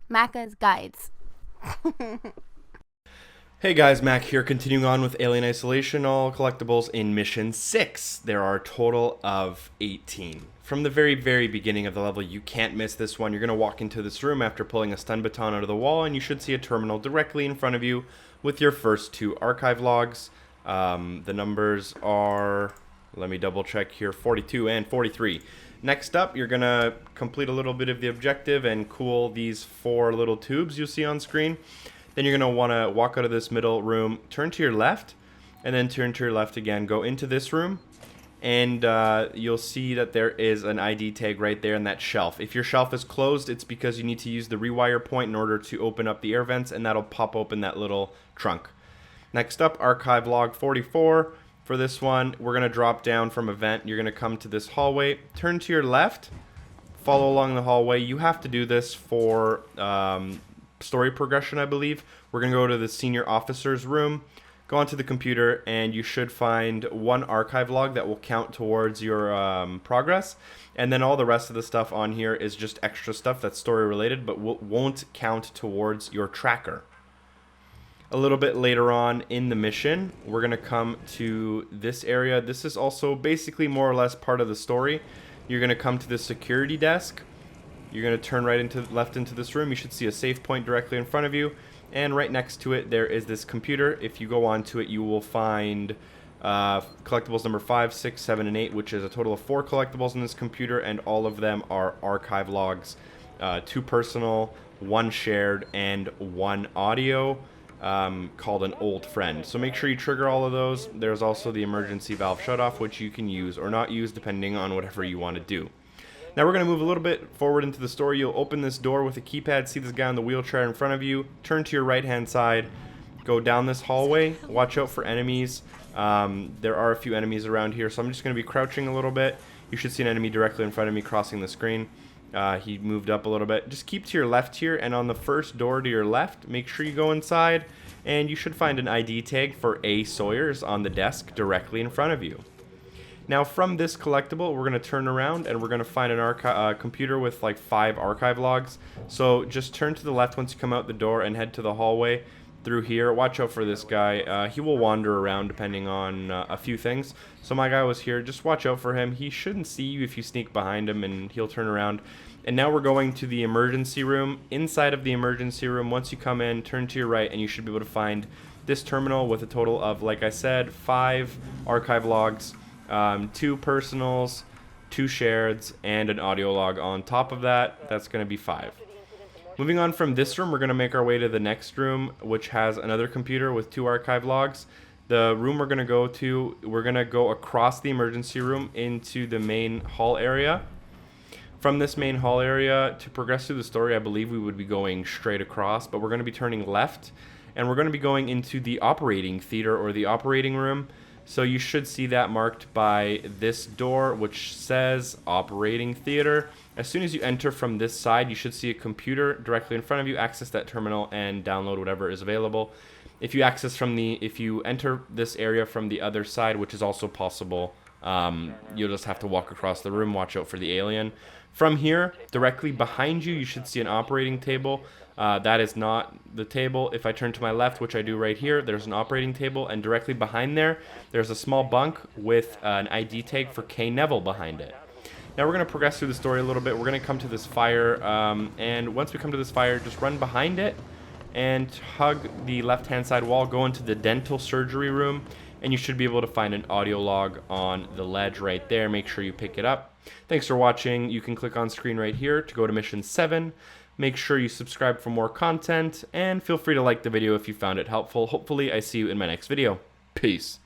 Macca's Guides. Hey guys, Mac here, continuing on with Alien Isolation, all collectibles in Mission 6. There are a total of 18. From the very, very beginning of the level, you can't miss this one. You're going to walk into this room after pulling a stun baton out of the wall, and you should see a terminal directly in front of you with your first 2 archive logs. The numbers are, let me double check here, 42 and 43. Next up, you're going to complete a little bit of the objective and cool these 4 little tubes you see on screen. Then you're going to want to walk out of this middle room, turn to your left, and then turn to your left again. Go into this room, and you'll see that there is an ID tag right there in that shelf. If your shelf is closed, it's because you need to use the rewire point in order to open up the air vents, and that'll pop open that little trunk. Next up, Archive Log 44. For this one, we're going to drop down from a vent. You're going to come to this hallway, turn to your left, follow along the hallway. You have to do this for story progression, I believe. We're going to go to the senior officer's room, go onto the computer, and you should find 1 archive log that will count towards your progress. And then all the rest of the stuff on here is just extra stuff that's story related, but won't count towards your tracker. A little bit later on in the mission, we're going to come to this area. This is also basically more or less part of the story. You're going to come to the security desk. You're going to turn left into this room. You should see a save point directly in front of you. And right next to it, there is this computer. If you go onto it, you will find collectibles number 5, 6, 7, and 8, which is a total of 4 collectibles in this computer, and all of them are archive logs. 2 personal, 1 shared, and 1 audio. Called an old friend. So make sure you trigger all of those. There's also the emergency valve shutoff, which you can use or not use depending on whatever you want to do. Now we're going to move a little bit forward into the story. You'll open this door with a keypad, see this guy in the wheelchair in front of you, turn to your right hand side, go down this hallway, watch out for enemies. There are a few enemies around here, so I'm just going to be crouching a little bit. You should see an enemy directly in front of me crossing the screen. He moved up a little bit. Just keep to your left here, and on the first door to your left, make sure you go inside, and you should find an ID tag for A. Sawyers on the desk directly in front of you. Now from this collectible, we're going to turn around, and we're going to find an computer with like 5 archive logs. So just turn to the left once you come out the door and head to the hallway through here. Watch out for this guy. He will wander around depending on a few things. So my guy was here. Just watch out for him. He shouldn't see you if you sneak behind him, and he'll turn around. And now we're going to the emergency room. Inside of the emergency room, once you come in, turn to your right, and you should be able to find this terminal with a total of, like I said, 5 archive logs, 2 personals, 2 shareds, and an audio log on top of that. That's going to be 5. Moving on from this room, we're going to make our way to the next room, which has another computer with 2 archive logs. The room we're going to go to, we're going to go across the emergency room into the main hall area. From this main hall area, to progress through the story, I believe we would be going straight across, but we're going to be turning left, and we're going to be going into the operating theater or the operating room. So you should see that marked by this door, which says operating theater. As soon as you enter from this side, you should see a computer directly in front of you. Access that terminal and download whatever is available. If you enter this area from the other side, which is also possible, you'll just have to walk across the room. Watch out for the alien. From here, directly behind you, you should see an operating table. That is not the table. If I turn to my left, which I do right here, there's an operating table, and directly behind there's a small bunk with an ID tag for K. Neville behind it. Now we're going to progress through the story a little bit. We're going to come to this fire, and once we come to this fire, just run behind it and hug the left-hand side wall, go into the dental surgery room, and you should be able to find an audio log on the ledge right there. Make sure you pick it up. Thanks for watching. You can click on screen right here to go to Mission 7. Make sure you subscribe for more content, and feel free to like the video if you found it helpful. Hopefully, I see you in my next video. Peace.